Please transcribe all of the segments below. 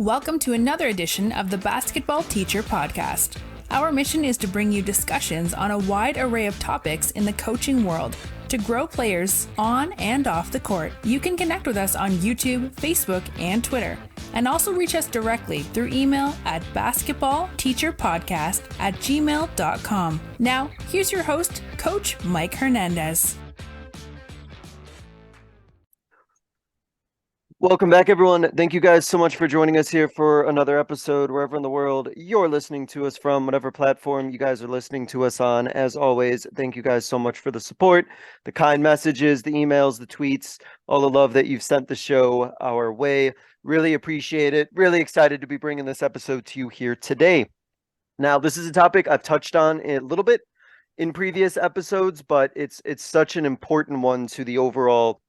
Welcome to another edition of the Basketball Teacher Podcast. Our mission is to bring you discussions on a wide array of topics in the coaching world to grow players on and off the court. You can connect with us on YouTube, Facebook, and Twitter, and also reach us directly through email at basketballteacherpodcast@gmail.com. Now, here's your host, Coach Mike Hernandez. Welcome back, everyone. Thank you guys so much for joining us here for another episode, wherever in the world you're listening to us from, whatever platform you guys are listening to us on. As always, thank you guys so much for the support, the kind messages, the emails, the tweets, all the love that you've sent the show our way. Really appreciate it. Really excited to be bringing this episode to you here today. Now, this is a topic I've touched on a little bit in previous episodes, but it's such an important one to the overall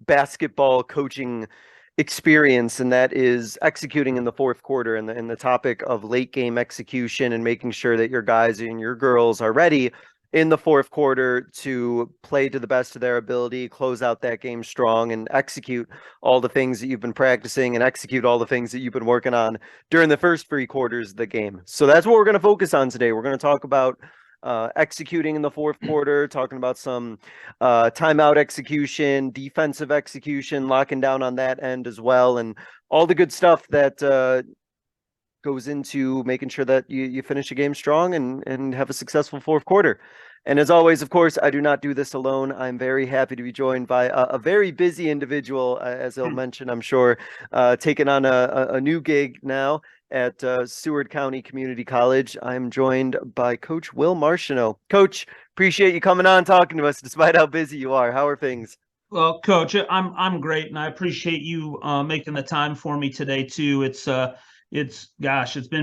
basketball coaching experience, and that is executing in the fourth quarter, and the topic of late game execution and making sure that your guys and your girls are ready in the fourth quarter to play to the best of their ability, close out that game strong, and execute all the things that you've been practicing and execute all the things that you've been working on during the first three quarters of the game. So that's what we're going to focus on today. We're going to talk about executing in the fourth quarter, talking about some timeout execution, defensive execution, locking down on that end as well, and all the good stuff that goes into making sure that you finish a game strong and have a successful fourth quarter. And as always, of course, I do not do this alone. I'm very happy to be joined by a very busy individual, as he'll mention, I'm sure, taking on a new gig now at Seward County Community College. I'm joined by Coach Will Marchino. Coach, appreciate you coming on talking to us despite how busy you are. How are things? Well, Coach, I'm great, and I appreciate you making the time for me today too. It's been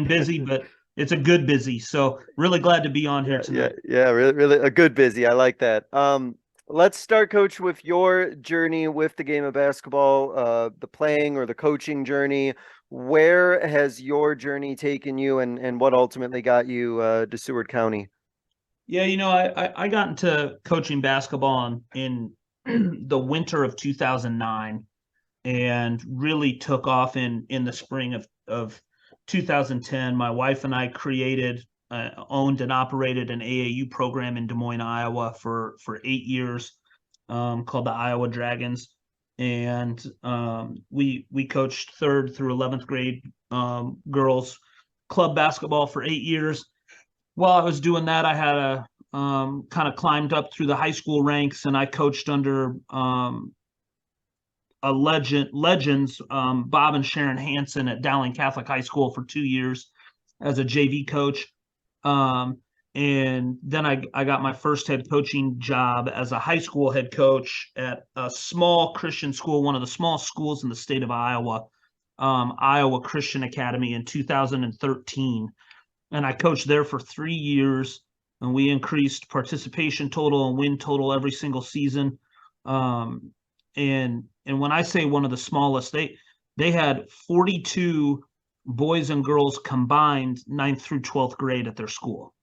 busy, but it's a good busy. So really glad to be on here tonight. Yeah, really a good busy. I like that. Let's start, Coach, with your journey with the game of basketball, the playing or the coaching journey. Where has your journey taken you, and what ultimately got you to Seward County? Yeah, I got into coaching basketball in the winter of 2009 and really took off in the spring of 2010. My wife and I owned and operated an AAU program in Des Moines, Iowa for 8 years called the Iowa Dragons. And we coached 3rd through 11th grade girls club basketball for 8 years. While I was doing that, I had kind of climbed up through the high school ranks, and I coached under legends, Bob and Sharon Hansen at Dowling Catholic High School for 2 years as a JV coach. And then I got my first head coaching job as a high school head coach at a small Christian school, one of the small schools in the state of Iowa, Iowa Christian Academy, in 2013. And I coached there for 3 years, and we increased participation total and win total every single season. And when I say one of the smallest, they had 42 boys and girls combined 9th through 12th grade at their school.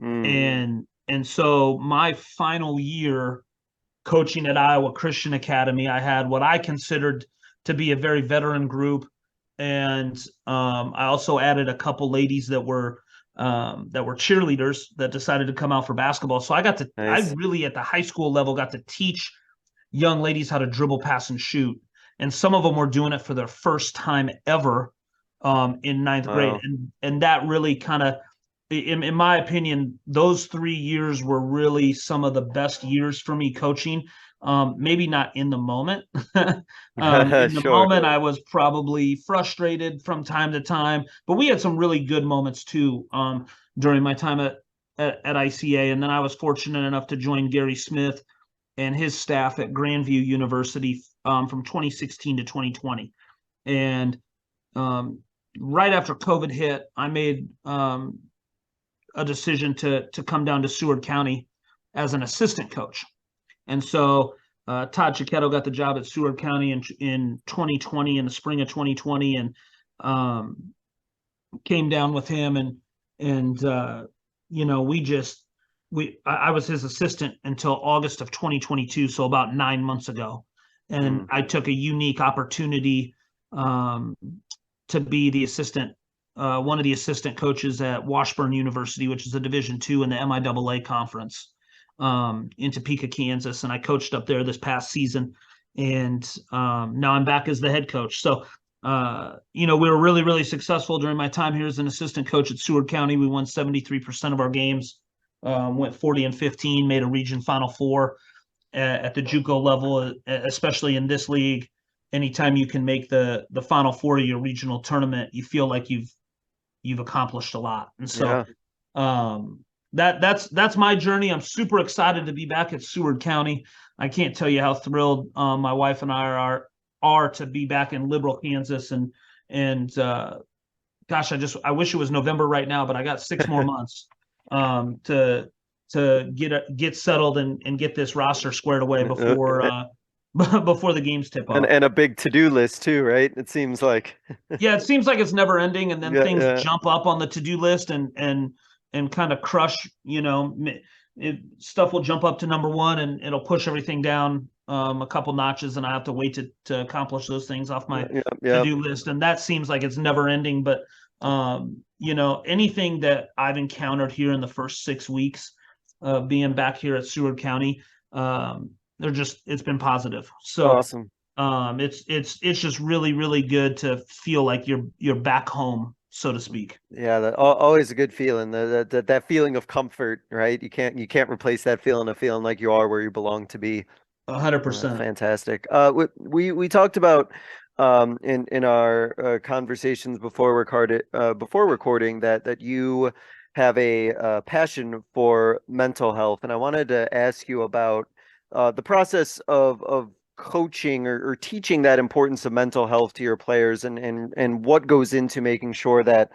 And so my final year coaching at Iowa Christian Academy, I had what I considered to be a very veteran group. And I also added a couple ladies that were cheerleaders that decided to come out for basketball. So I really at the high school level got to teach young ladies how to dribble, pass, and shoot. And some of them were doing it for their first time ever in 9th grade. And that really kind of, in my opinion, those 3 years were really some of the best years for me coaching. Maybe not in the moment. In the moment, I was probably frustrated from time to time, but we had some really good moments too during my time at ICA. And then I was fortunate enough to join Gary Smith and his staff at Grandview University from 2016 to 2020. And right after COVID hit, I made a decision to come down to Seward County as an assistant coach. And so Todd Chiquetto got the job at Seward County in 2020, in the spring of 2020, and came down with him. And I was his assistant until August of 2022, so about 9 months ago. And I took a unique opportunity to be the assistant, one of the assistant coaches at Washburn University, which is a Division II in the MIAA conference, in Topeka, Kansas. And I coached up there this past season. And now I'm back as the head coach. So, we were really, really successful during my time here as an assistant coach at Seward County. We won 73% of our games, went 40-15, made a region Final Four at the JUCO level, especially in this league. Anytime you can make the Final Four of your regional tournament, you feel like you've accomplished a lot. And so that's my journey. I'm super excited to be back at Seward County. I can't tell you how thrilled my wife and I are to be back in Liberal, Kansas. And gosh, I wish it was November right now, but I got 6 more months to get settled and get this roster squared away before before the games tip off. And a big to-do list too, right? It seems like. Yeah, it seems like it's never ending, and then things jump up on the to-do list and kind of crush, stuff will jump up to number 1 and it'll push everything down a couple notches, and I have to wait to accomplish those things off my to-do list. And that seems like it's never ending. But, anything that I've encountered here in the first 6 weeks of being back here at Seward County, it's been positive. So awesome. It's just really, really good to feel like you're back home, so to speak. Yeah, always a good feeling. That feeling of comfort, right? You can't replace that feeling of feeling like you are where you belong to be. 100%. Fantastic. We talked about in our conversations before recording that you have a passion for mental health, and I wanted to ask you about the process of coaching or teaching that importance of mental health to your players, and what goes into making sure that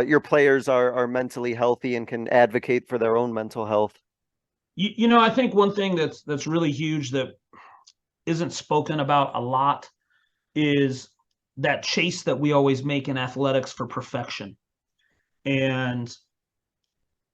your players are mentally healthy and can advocate for their own mental health. I think one thing that's really huge that isn't spoken about a lot is that chase that we always make in athletics for perfection. And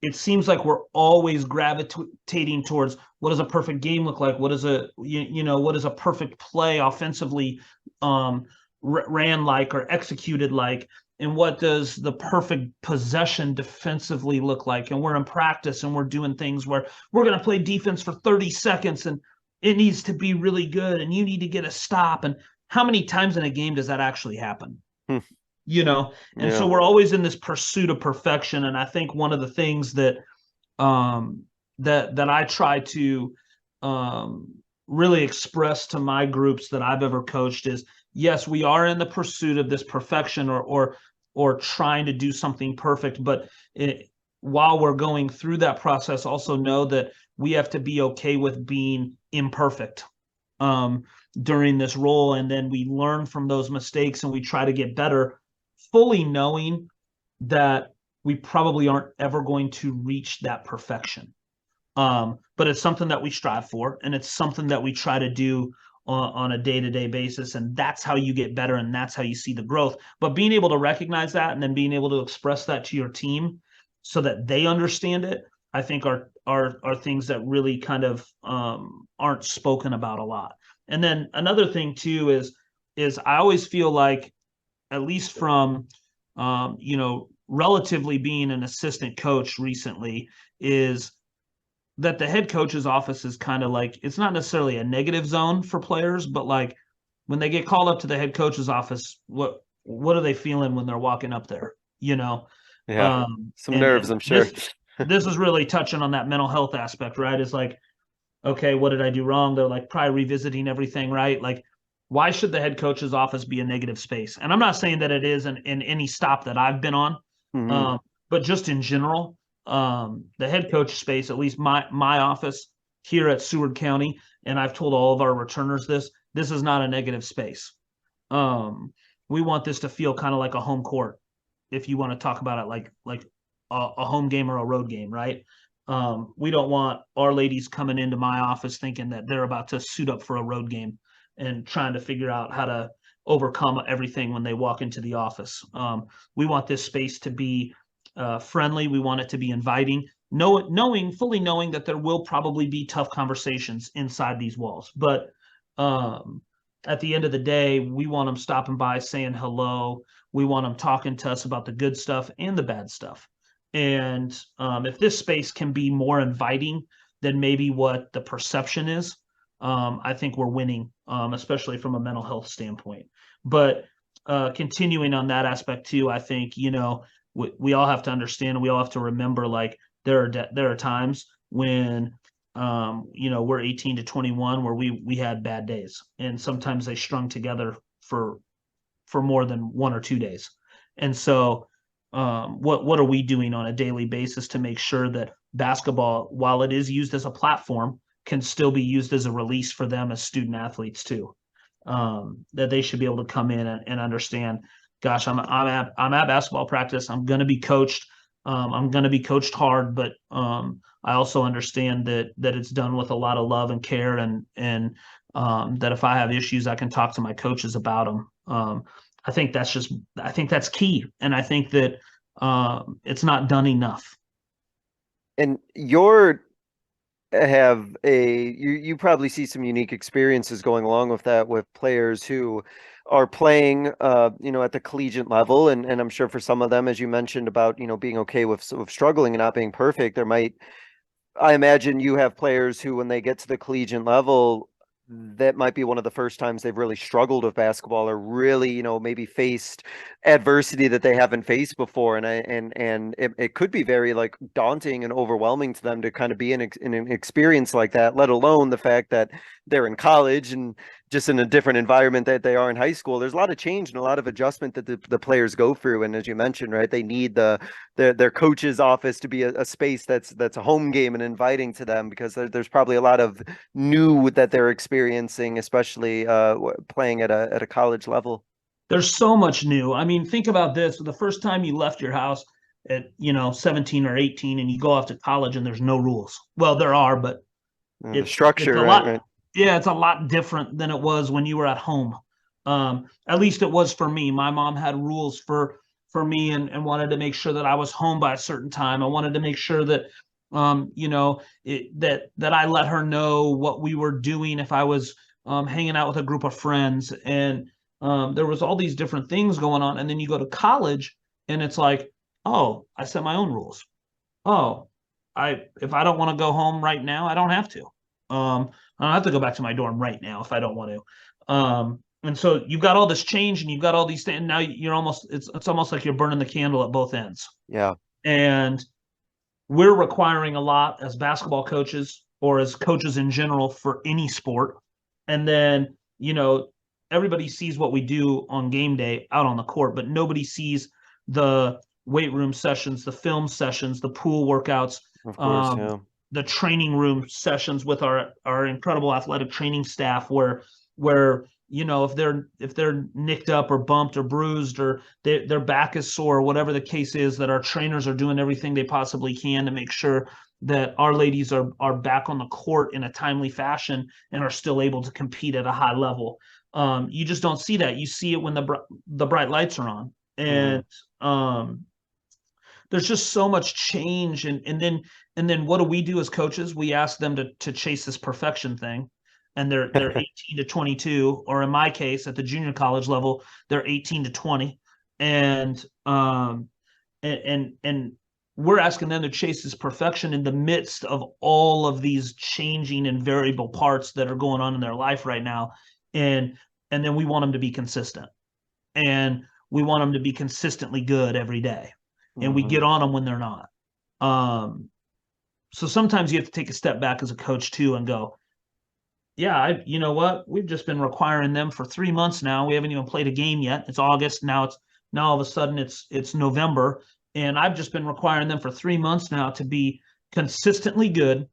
it seems like we're always gravitating towards what does a perfect game look like? What is what is a perfect play offensively ran like or executed like? And what does the perfect possession defensively look like? And we're in practice and we're doing things where we're going to play defense for 30 seconds and it needs to be really good and you need to get a stop. And how many times in a game does that actually happen? So we're always in this pursuit of perfection. And I think one of the things that that I try to really express to my groups that I've ever coached is, yes, we are in the pursuit of this perfection or trying to do something perfect, but while we're going through that process, also know that we have to be okay with being imperfect during this role. And then we learn from those mistakes and we try to get better, fully knowing that we probably aren't ever going to reach that perfection. But it's something that we strive for, and it's something that we try to do on a day-to-day basis. And that's how you get better, and that's how you see the growth. But being able to recognize that and then being able to express that to your team so that they understand it, I think are things that really kind of aren't spoken about a lot. And then another thing too is I always feel like, at least from relatively being an assistant coach recently, is that the head coach's office is kind of like, it's not necessarily a negative zone for players, but like when they get called up to the head coach's office, what are they feeling when they're walking up there? Some nerves, I'm sure. This is really touching on that mental health aspect, right? It's like, okay, what did I do wrong? They're like probably revisiting everything, right? Like, why should the head coach's office be a negative space? And I'm not saying that it is in any stop that I've been on, but just in general, the head coach space, at least my office here at Seward County, and I've told all of our returners this is not a negative space. We want this to feel kind of like a home court, if you want to talk about it like a home game or a road game, right? We don't want our ladies coming into my office thinking that they're about to suit up for a road game and trying to figure out how to overcome everything when they walk into the office. We want this space to be friendly. We want it to be inviting, fully knowing that there will probably be tough conversations inside these walls. But at the end of the day, we want them stopping by, saying hello. We want them talking to us about the good stuff and the bad stuff. And if this space can be more inviting than maybe what the perception is, I think we're winning, especially from a mental health standpoint. But continuing on that aspect too, I think, we all have to understand, and we all have to remember, like, there are times when we're 18 to 21 where we had bad days, and sometimes they strung together for more than 1 or 2 days. And so what are we doing on a daily basis to make sure that basketball, while it is used as a platform, can still be used as a release for them as student athletes too? That they should be able to come in and understand, gosh, I'm at basketball practice. I'm going to be coached. I'm going to be coached hard, but I also understand that it's done with a lot of love and care, and that if I have issues, I can talk to my coaches about them. I think that's key, and I think that it's not done enough. And you probably see some unique experiences going along with that, with players who are playing at the collegiate level, and I'm sure for some of them, as you mentioned about being okay with struggling and not being perfect, I imagine you have players who, when they get to the collegiate level, that might be one of the first times they've really struggled with basketball, or really, maybe faced adversity that they haven't faced before. And it could be very, like, daunting and overwhelming to them to kind of be in an experience like that, let alone the fact that they're in college and just in a different environment that they are in high school. There's a lot of change and a lot of adjustment that the players go through. And as you mentioned, right, they need their coach's office to be a space that's a home game and inviting to them, because there's probably a lot of new that they're experiencing, especially playing at a college level. There's so much new. I mean, think about this. The first time you left your house at 17 or 18, and you go off to college, and there's no rules. Well, there are, but The structure, it's a right? lot. Yeah, it's a lot different than it was when you were at home. At least it was for me. My mom had rules for me, and wanted to make sure that I was home by a certain time. I wanted to make sure that that I let her know what we were doing if I was hanging out with a group of friends. And there was all these different things going on. And then you go to college, and it's like, oh, I set my own rules. Oh, if I don't want to go home right now, I don't have to. I don't have to go back to my dorm right now if I don't want to. And so you've got all this change, and you've got all these things. And now it's almost like you're burning the candle at both ends. Yeah. And we're requiring a lot as basketball coaches, or as coaches in general, for any sport. And then, everybody sees what we do on game day out on the court, but nobody sees the weight room sessions, the film sessions, the pool workouts, Of course, yeah. the training room sessions with our incredible athletic training staff, where if they're nicked up or bumped or bruised, or their back is sore, whatever the case is, that our trainers are doing everything they possibly can to make sure that our ladies are back on the court in a timely fashion and are still able to compete at a high level. You just don't see that. You see it when the bright lights are on, and there's just so much change. And then what do we do as coaches? We ask them to chase this perfection thing. And they're 18 to 22, or in my case, at the junior college level, they're 18 to 20. And we're asking them to chase this perfection in the midst of all of these changing and variable parts that are going on in their life right now. And then we want them to be consistent, and we want them to be consistently good every day. And we get on them when they're not. So sometimes you have to take a step back as a coach too, and go, yeah, you know what? We've just been requiring them for 3 months now. We haven't even played a game yet. It's August. Now all of a sudden it's November. And I've just been requiring them for 3 months now to be consistently good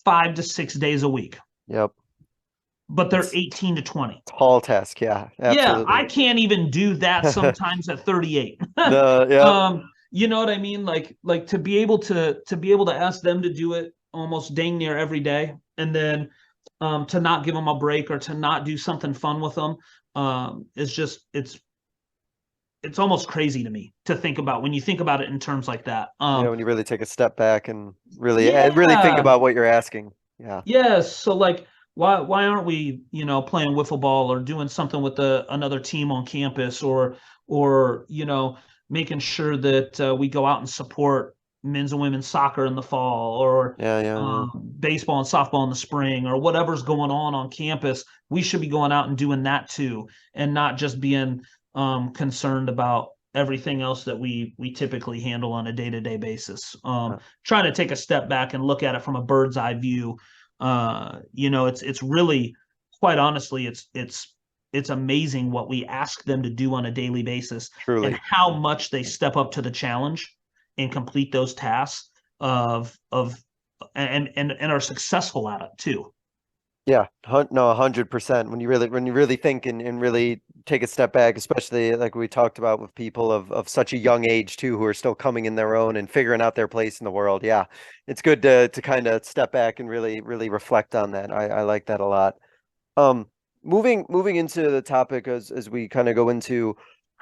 5 to 6 days a week. Yep. But they're 18 to 20. Tall task, yeah. Absolutely. Yeah, I can't even do that sometimes at 38. Yeah. You know what I mean? Like to be able to ask them to do it almost dang near every day, and then to not give them a break, or to not do something fun with them, it's almost crazy to me to think about, when you think about it in terms like that. When you really take a step back and really think about what you're asking. Yeah. Yes. So, like, why aren't we, playing wiffle ball or doing something with another team on campus, or making sure that we go out and support men's and women's soccer in the fall, or Yeah. baseball and softball in the spring, or whatever's going on campus. We should be going out and doing that too, and not just being concerned about everything else that we typically handle on a day-to-day basis. Yeah. Trying to take a step back and look at it from a bird's eye view. It's really, quite honestly, it's amazing what we ask them to do on a daily basis, and Truly. how much they step up to the challenge and complete those tasks and are successful at it too. Yeah, no, 100%. When you really think and really take a step back, especially like we talked about with people of such a young age too, who are still coming in their own and figuring out their place in the world. Yeah, it's good to kind of step back and really reflect on that. I like that a lot. Um, moving into the topic as we kind of go into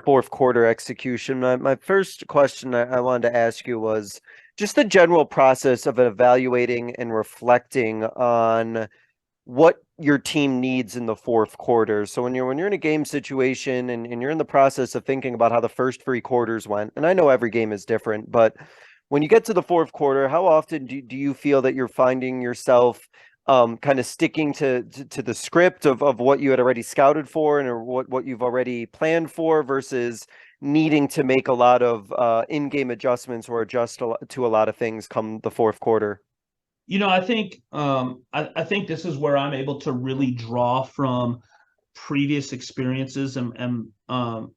fourth quarter execution. My first question I wanted to ask you was just the general process of evaluating and reflecting on what your team needs in the fourth quarter. So when you're in a game situation and you're in the process of thinking about how the first three quarters went, and I know every game is different, but when you get to the fourth quarter, how often do you feel that you're finding yourself kind of sticking to the script of what you had already scouted for and or what you've already planned for versus needing to make a lot of in-game adjustments or adjust to a lot of things come the fourth quarter? I think this is where I'm able to really draw from previous experiences and my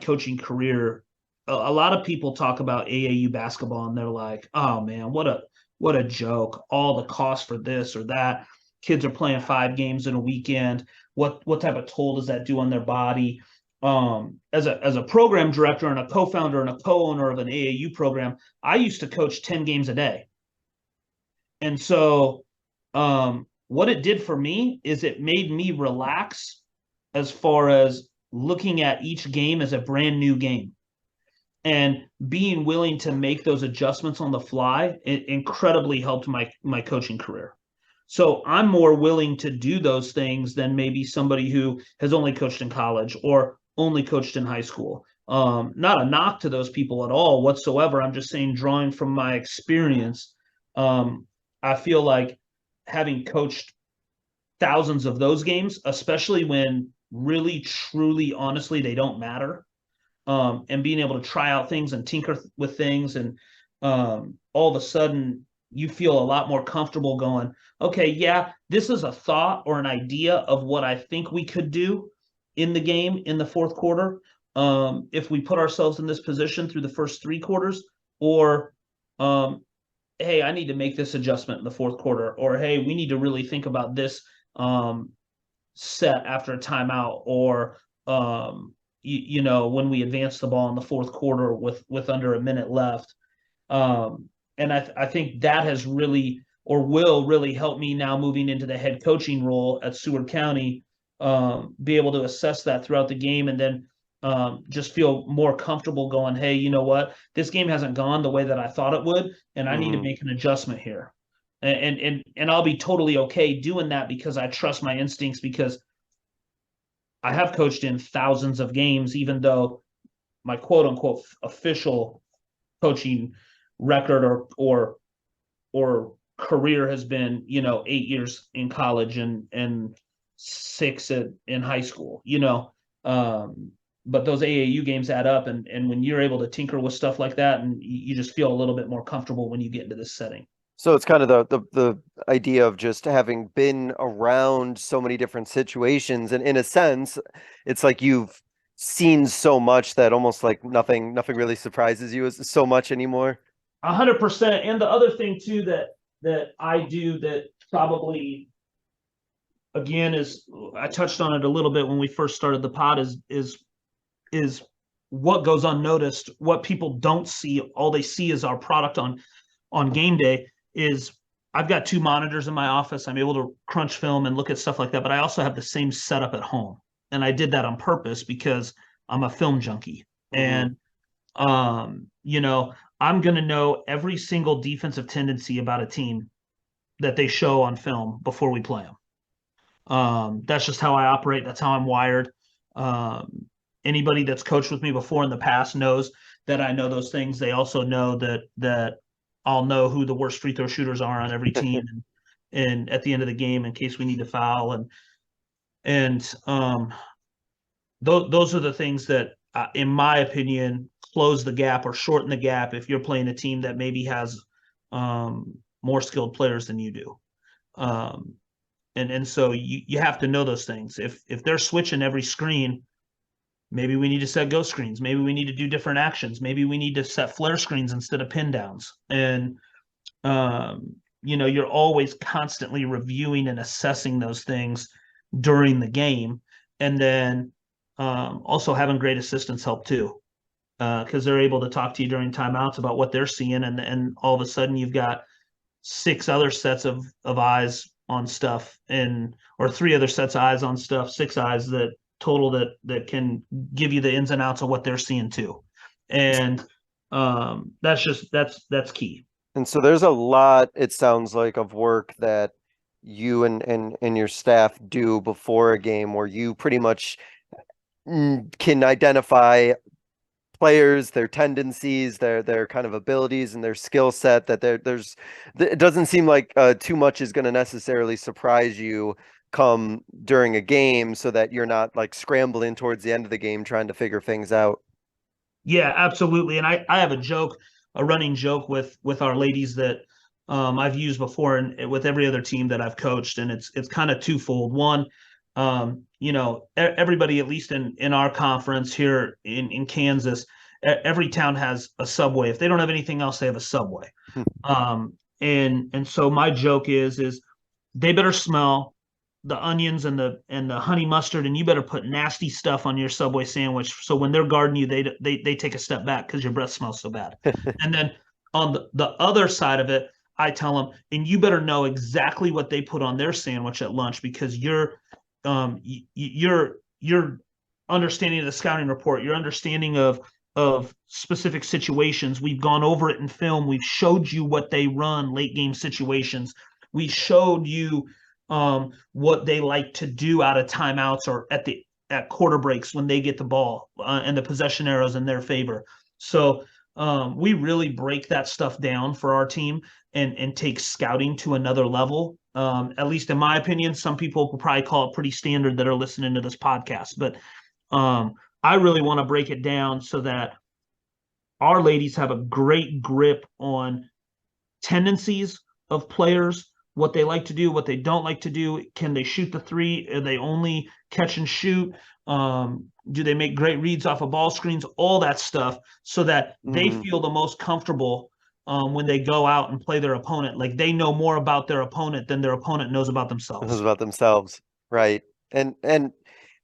coaching career. A lot of people talk about AAU basketball and they're like, "Oh man, what a joke! All the cost for this or that. Kids are playing 5 games in a weekend. What type of toll does that do on their body?" As a program director and a co-founder and a co-owner of an AAU program, I used to coach 10 games a day. And so what it did for me is it made me relax as far as looking at each game as a brand new game, and being willing to make those adjustments on the fly. It incredibly helped my coaching career. So I'm more willing to do those things than maybe somebody who has only coached in college or only coached in high school. Not a knock to those people at all whatsoever. I'm just saying, drawing from my experience, I feel like having coached thousands of those games, especially when really, truly, honestly, they don't matter, and being able to try out things and tinker with things, and all of a sudden you feel a lot more comfortable going, okay, yeah, this is a thought or an idea of what I think we could do in the game in the fourth quarter, if we put ourselves in this position through the first 3 quarters, or hey, I need to make this adjustment in the fourth quarter, or hey, we need to really think about this set after a timeout, or when we advance the ball in the fourth quarter with under a minute left. And I think that has really, or will really, help me now moving into the head coaching role at Seward County, be able to assess that throughout the game, and then just feel more comfortable going, hey, you know what? This game hasn't gone the way that I thought it would, and I need to make an adjustment here. And I'll be totally okay doing that because I trust my instincts, because I have coached in thousands of games, even though my quote unquote official coaching record or career has been, 8 years in college and 6 in high school, but those AAU games add up, and when you're able to tinker with stuff like that, and you just feel a little bit more comfortable when you get into this setting. So it's kind of the idea of just having been around so many different situations, and in a sense, it's like you've seen so much that almost like nothing really surprises you as so much anymore. 100%. And the other thing too that I do that probably, again, is, I touched on it a little bit when we first started the pod, is what goes unnoticed, what people don't see. All they see is our product on game day. Is I've got 2 monitors in my office. I'm able to crunch film and look at stuff like that, but I also have the same setup at home. And I did that on purpose because I'm a film junkie. And I'm going to know every single defensive tendency about a team that they show on film before we play them. That's just how I operate. That's how I'm wired. Anybody that's coached with me before in the past knows that I know those things. They also know that I'll know who the worst free throw shooters are on every team, and at the end of the game, in case we need to foul, and those are the things that, in my opinion, close the gap or shorten the gap if you're playing a team that maybe has more skilled players than you do. And so you have to know those things. If they're switching every screen, maybe we need to set ghost screens. Maybe we need to do different actions. Maybe we need to set flare screens instead of pin downs. And you're always constantly reviewing and assessing those things during the game. And then also having great assistants help too, because they're able to talk to you during timeouts about what they're seeing, and all of a sudden you've got 6 other sets of eyes on stuff, or 3 other sets of eyes on stuff, 6 eyes that total that can give you the ins and outs of what they're seeing too. And that's key. And so there's a lot, it sounds like, of work that you and your staff do before a game where you pretty much can identify players, their tendencies, their kind of abilities and their skill set, that it doesn't seem like too much is going to necessarily surprise you come during a game, so that you're not like scrambling towards the end of the game trying to figure things out. Yeah, absolutely. And I have a running joke with our ladies that I've used before, and with every other team that I've coached, and it's kind of twofold. One, everybody, at least in our conference here in Kansas, every town has a Subway. If they don't have anything else, they have a Subway. And so my joke is they better smell the onions and the honey mustard, and you better put nasty stuff on your Subway sandwich, so when they're guarding you, they take a step back because your breath smells so bad. And then on the other side of it, I tell them, and you better know exactly what they put on their sandwich at lunch, because you're understanding of the scouting report, your understanding of specific situations. We've gone over it in film. We've showed you what they run late game situations. We showed you what they like to do out of timeouts or at quarter breaks when they get the ball, and the possession arrows in their favor. So we really break that stuff down for our team and take scouting to another level. At least in my opinion, some people will probably call it pretty standard that are listening to this podcast, but I really want to break it down so that our ladies have a great grip on tendencies of players, what they like to do, what they don't like to do. Can they shoot the three? Are they only catch and shoot? Do they make great reads off of ball screens? All that stuff, so that they feel the most comfortable when they go out and play their opponent. Like, they know more about their opponent than their opponent knows about themselves. Right. And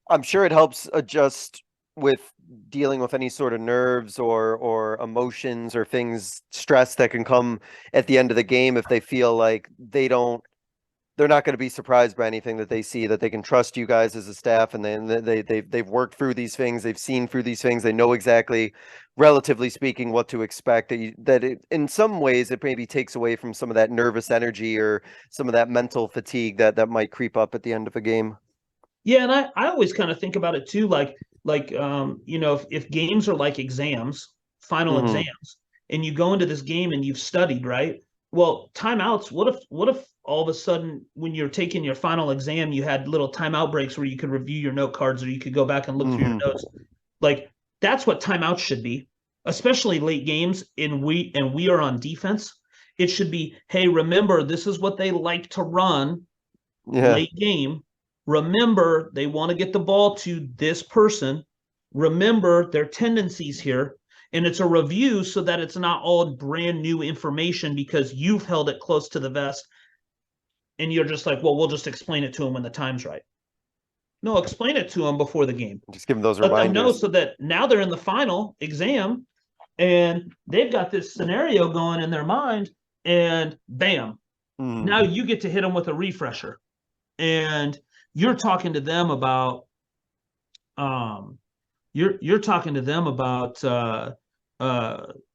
I'm sure it helps adjust with dealing with any sort of nerves or emotions or things, stress that can come at the end of the game, if they feel like they're not going to be surprised by anything that they see, that they can trust you guys as a staff, and then they've worked through these things, they've seen through these things, they know exactly, relatively speaking, what to expect. In some ways it maybe takes away from some of that nervous energy or some of that mental fatigue that might creep up at the end of a game. Yeah, and I always kind of think about it too, like if games are like exams, final exams, and you go into this game and you've studied, right? Well, timeouts, what if all of a sudden, when you're taking your final exam, you had little timeout breaks where you could review your note cards, or you could go back and look through your notes? Like, that's what timeouts should be, especially late games, and we are on defense. It should be, hey, remember, this is what they like to run late game. Remember, they want to get the ball to this person. Remember their tendencies here. And it's a review, so that it's not all brand new information because you've held it close to the vest and you're just like, well, we'll just explain it to them when the time's right. No, explain it to them before the game. Just give them those reminders. Let them know, reminders. so that now they're in the final exam and they've got this scenario going in their mind, and bam, now you get to hit them with a refresher. And you're talking to them about you're talking to them about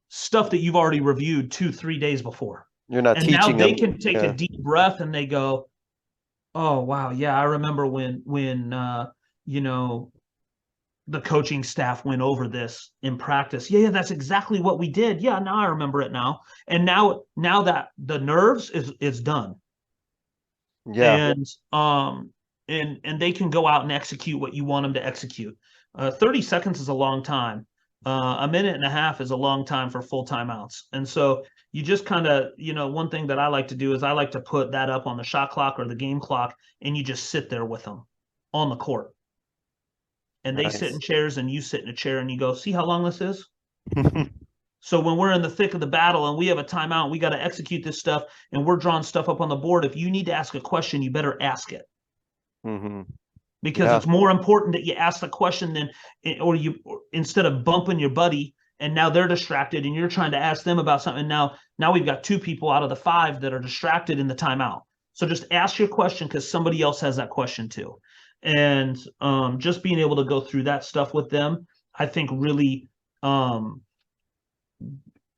stuff that you've already reviewed 2-3 days before. You're not And now teaching they them. can take a Yeah. deep breath and they go, oh wow, yeah, I remember when you know, the coaching staff went over this in practice. Yeah, that's exactly what we did. Yeah, now I remember it now. And now that the nerves is done. Yeah. And they can go out and execute what you want them to execute. 30 seconds is a long time. A minute and a half is a long time for full timeouts. And so you just kind of, one thing that I like to do is I like to put that up on the shot clock or the game clock, and you just sit there with them on the court. And they sit in Nice. chairs and you sit in a chair and you go, see how long this is? So when we're in the thick of the battle and we have a timeout, we got to execute this stuff and we're drawing stuff up on the board. If you need to ask a question, you better ask it. Mm-hmm. Because Yeah. it's more important that you ask the question than, or instead of bumping your buddy and now they're distracted and you're trying to ask them about something. Now we've got 2 people out of the 5 that are distracted in the timeout. So just ask your question because somebody else has that question too. And just being able to go through that stuff with them, I think really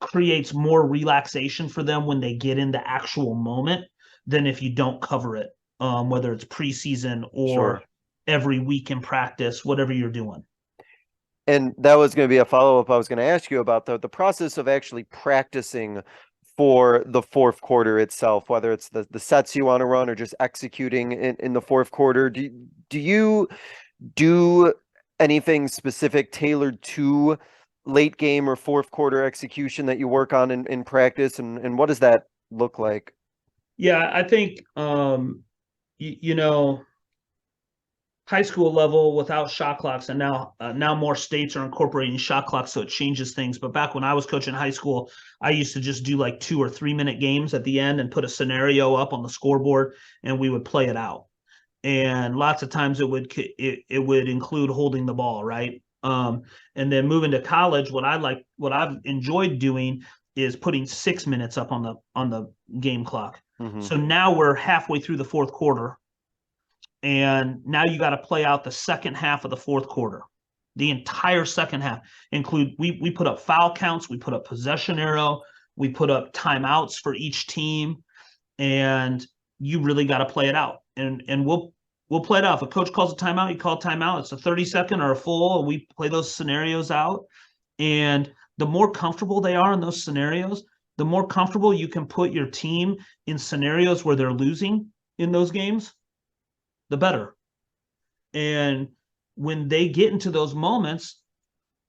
creates more relaxation for them when they get in the actual moment than if you don't cover it, whether it's preseason or Sure. every week in practice, whatever you're doing. And that was going to be a follow-up I was going to ask you about the process of actually practicing for the fourth quarter itself, whether it's the sets you want to run or just executing in the fourth quarter. Do you do anything specific tailored to late game or fourth quarter execution that you work on in practice? And what does that look like? Yeah, I think, high school level without shot clocks, and now more states are incorporating shot clocks, so it changes things. But back when I was coaching high school, I used to just do like 2 or 3 minute games at the end and put a scenario up on the scoreboard, and we would play it out. And lots of times it would include holding the ball, right? And then moving to college, what I've enjoyed doing is putting 6 minutes up on the game clock. Mm-hmm. So now we're halfway through the fourth quarter, and now you got to play out the second half of the fourth quarter. The entire second half we put up foul counts, we put up possession arrow, we put up timeouts for each team, and you really got to play it out. And we'll play it out. If a coach calls a timeout, you call a timeout. It's a 30-second or a full. We play those scenarios out, and the more comfortable they are in those scenarios, the more comfortable you can put your team in scenarios where they're losing in those games, the better. And when they get into those moments,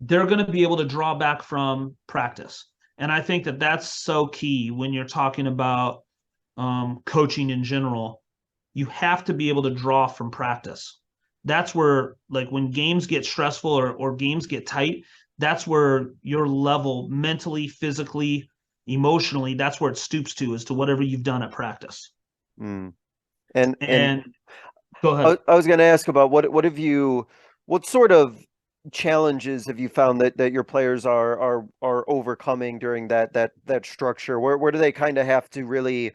they're going to be able to draw back from practice. And I think that that's so key when you're talking about coaching in general. You have to be able to draw from practice. That's where, like, when games get stressful or games get tight, that's where your level mentally, physically, emotionally, that's where it stoops to, is to whatever you've done at practice. And go ahead. I was going to ask about what sort of challenges have you found that your players are overcoming during that structure? Where do they kind of have to really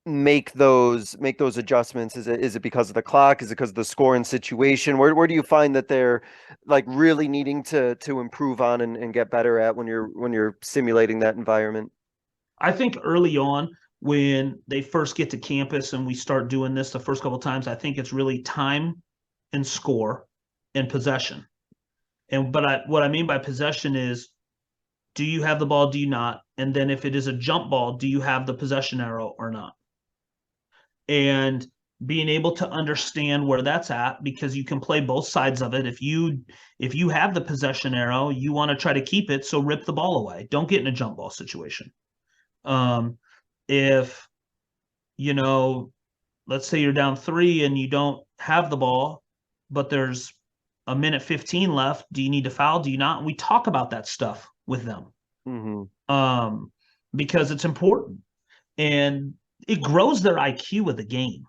make those adjustments? Is it because of the clock? Is it because of the score and situation? Where do you find that they're like really needing to improve on and get better at when you're simulating that environment? I think early on, when they first get to campus and we start doing this the first couple of times, I think it's really time and score and possession. But what I mean by possession is, do you have the ball? Do you not? And then if it is a jump ball, do you have the possession arrow or not? And being able to understand where that's at, because you can play both sides of it. If you have the possession arrow, you want to try to keep it, so rip the ball away. Don't get in a jump ball situation. If let's say you're down 3 and you don't have the ball, but there's a minute 15 left, do you need to foul? Do you not? And we talk about that stuff with them. Mm-hmm. Because it's important and it grows their IQ of the game.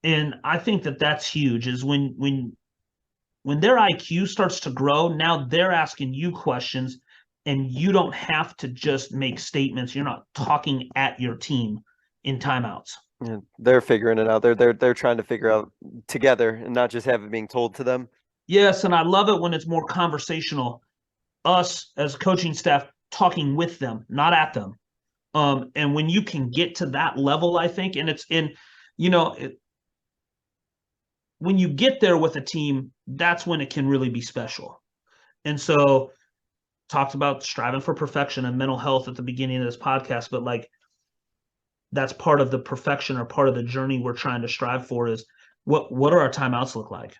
And I think that that's huge, is when their IQ starts to grow, now they're asking you questions and you don't have to just make statements. You're not talking at your team in timeouts. Yeah, they're figuring it out. They're trying to figure out together and not just have it being told to them. Yes, and I love it when it's more conversational. Us as coaching staff talking with them, not at them. And when you can get to that level, I think, and it's in, you know, when you get there with a team, that's when it can really be special. And so, talked about striving for perfection and mental health at the beginning of this podcast, but like that's part of the perfection or part of the journey we're trying to strive for is what are our timeouts look like?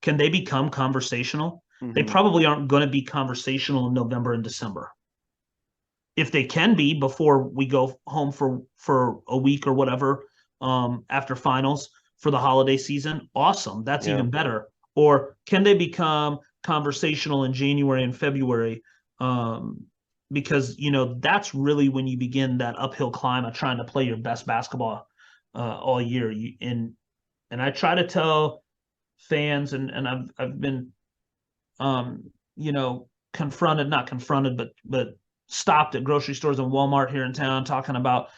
Can they become conversational? They probably aren't going to be conversational in November and December. If they can be before we go home for a week or whatever, after finals for the holiday season, awesome. That's even better. Or can they become conversational in January and February? Because that's really when you begin that uphill climb of trying to play your best basketball all year. And I try to tell fans, and I've been confronted, not confronted, but stopped at grocery stores and Walmart here in town talking about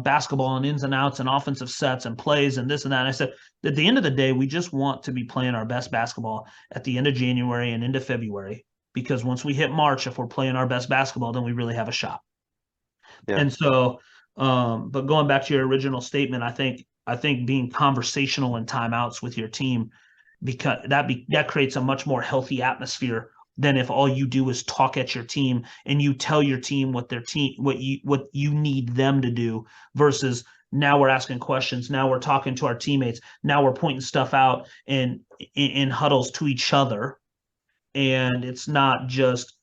basketball and ins and outs and offensive sets and plays and this and that. And I said, at the end of the day, we just want to be playing our best basketball at the end of January and into February, because once we hit March, if we're playing our best basketball, then we really have a shot. Yeah. And so, but going back to your original statement, I think being conversational in timeouts with your team, because that creates a much more healthy atmosphere than if all you do is talk at your team and you tell your team what you need them to do, versus now we're asking questions, now we're talking to our teammates, now we're pointing stuff out in huddles to each other, and it's not just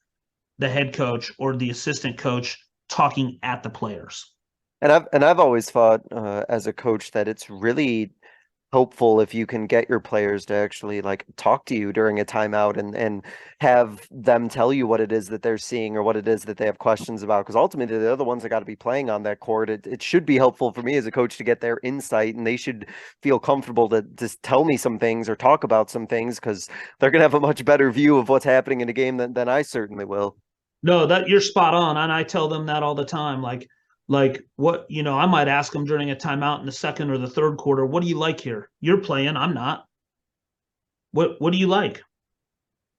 the head coach or the assistant coach talking at the players. And I've always thought as a coach that it's really helpful if you can get your players to actually like talk to you during a timeout and have them tell you what it is that they're seeing or what it is that they have questions about, because ultimately they're the ones that got to be playing on that court. It should be helpful for me as a coach to get their insight, and they should feel comfortable to just tell me some things or talk about some things, because they're gonna have a much better view of what's happening in a game than I certainly will. No, that you're spot on, and I tell them that all the time. Like what, I might ask them during a timeout in the second or the third quarter, what do you like here? You're playing, I'm not. What do you like?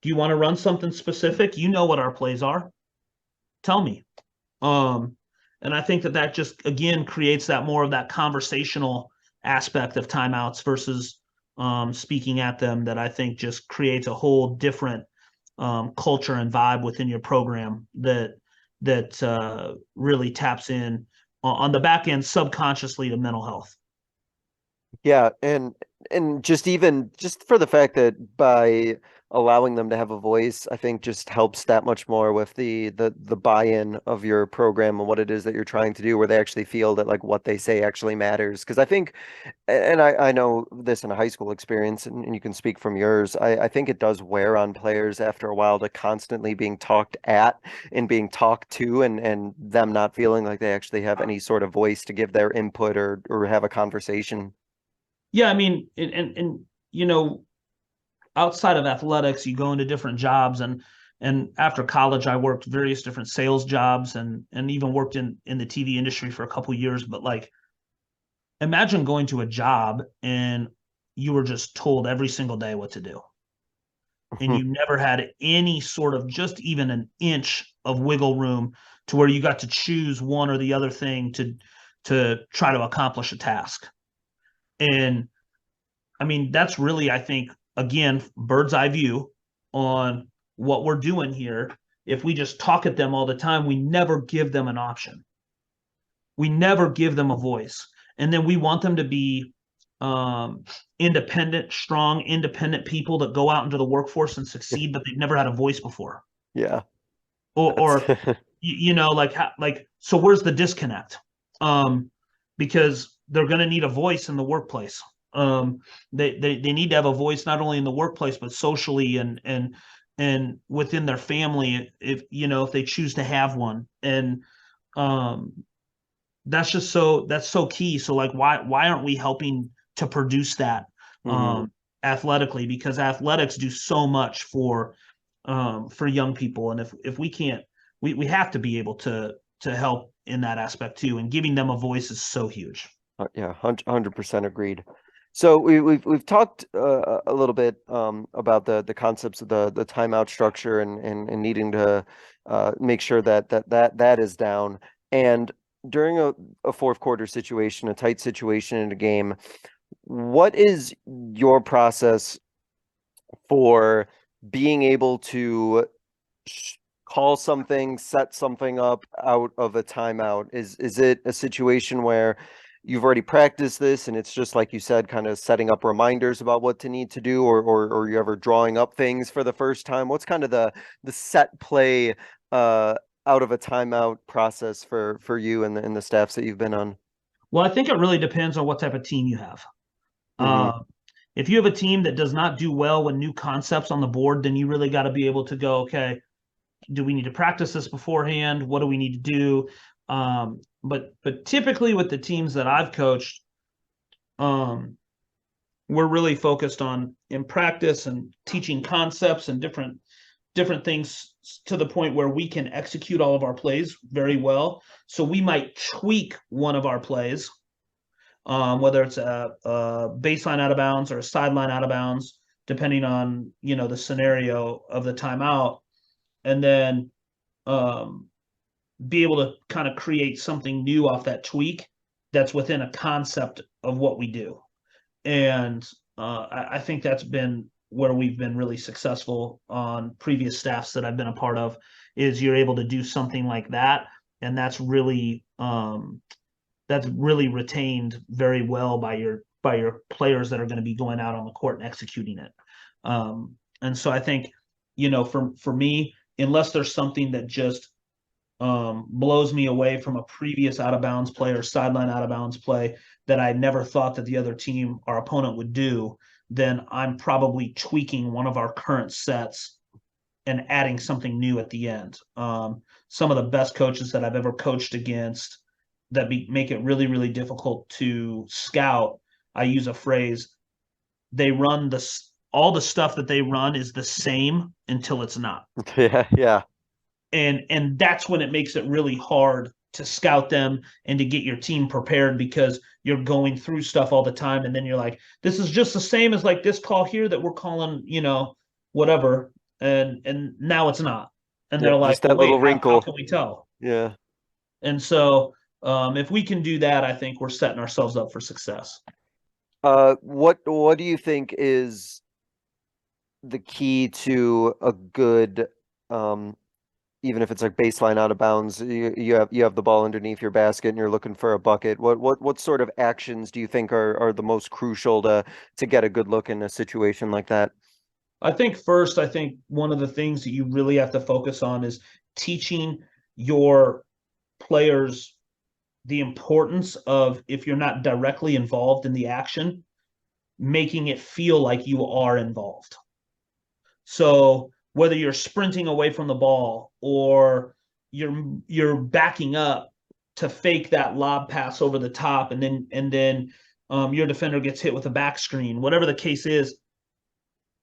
Do you want to run something specific? You know what our plays are. Tell me. And I think that just again creates that more of that conversational aspect of timeouts versus speaking at them, that I think just creates a whole different culture and vibe within your program that really taps in on the back end subconsciously to mental health. Yeah, and just for the fact that by allowing them to have a voice, I think just helps that much more with the buy-in of your program and what it is that you're trying to do, where they actually feel that like what they say actually matters. Because I think, and I know this in a high school experience, and you can speak from yours, I think it does wear on players after a while to constantly being talked at and being talked to, and them not feeling like they actually have any sort of voice to give their input or have a conversation. Yeah, I mean, and outside of athletics, you go into different jobs, and after college, I worked various different sales jobs and even worked in the TV industry for a couple of years. But like, imagine going to a job and you were just told every single day what to do, and you never had any sort of just even an inch of wiggle room to where you got to choose one or the other thing to try to accomplish a task. And I mean, that's really, I think, again, bird's eye view on what we're doing here. If we just talk at them all the time, we never give them an option. We never give them a voice. And then we want them to be independent, strong, independent people that go out into the workforce and succeed, but they've never had a voice before. Yeah. Or so where's the disconnect? Because they're going to need a voice in the workplace. They need to have a voice not only in the workplace but socially and within their family, if they choose to have one. And that's so key. So like, why aren't we helping to produce that athletically? Because athletics do so much for young people, and if we can't, we have to be able to help in that aspect too, and giving them a voice is so huge. Yeah, 100% agreed. So we've talked a little bit about the concepts of the timeout structure and needing to make sure that is down. And during a fourth quarter situation, a tight situation in a game, what is your process for being able to call something, set something up out of a timeout? Is it a situation where you've already practiced this and it's just like you said, kind of setting up reminders about what to need to do, or you ever drawing up things for the first time? What's kind of the set play out of a timeout process for you and the staffs that you've been on? Well, I think it really depends on what type of team you have. Mm-hmm. If you have a team that does not do well with new concepts on the board, then you really got to be able to go, okay, do we need to practice this beforehand? What do we need to do? But typically with the teams that I've coached, we're really focused on in practice and teaching concepts and different things to the point where we can execute all of our plays very well. So we might tweak one of our plays, whether it's a baseline out of bounds or a sideline out of bounds, depending on the scenario of the timeout, and then be able to kind of create something new off that tweak that's within a concept of what we do. And I think that's been where we've been really successful on previous staffs that I've been a part of, is you're able to do something like that. And that's really retained very well by your players that are going to be going out on the court and executing it. And so I think, for me, unless there's something that just blows me away from a previous out of bounds play or sideline out of bounds play that I never thought that the other team, our opponent, would do, then I'm probably tweaking one of our current sets and adding something new at the end. Some of the best coaches that I've ever coached against that make it really, really difficult to scout, I use a phrase, they run all the stuff that they run is the same until it's not. Yeah, yeah. And that's when it makes it really hard to scout them and to get your team prepared, because you're going through stuff all the time, and then you're like, this is just the same as like this call here that we're calling, whatever, and now it's not, and they're Yep, like, just well, that wait, little how wrinkle. can we tell? Yeah. And so if we can do that, I think we're setting ourselves up for success. What do you think is the key to a good even if it's like baseline out of bounds, you have the ball underneath your basket and you're looking for a bucket. What sort of actions do you think are the most crucial to get a good look in a situation like that? I think first, I think one of the things that you really have to focus on is teaching your players the importance of, if you're not directly involved in the action, making it feel like you are involved. So whether you're sprinting away from the ball or you're backing up to fake that lob pass over the top, and then your defender gets hit with a back screen, whatever the case is,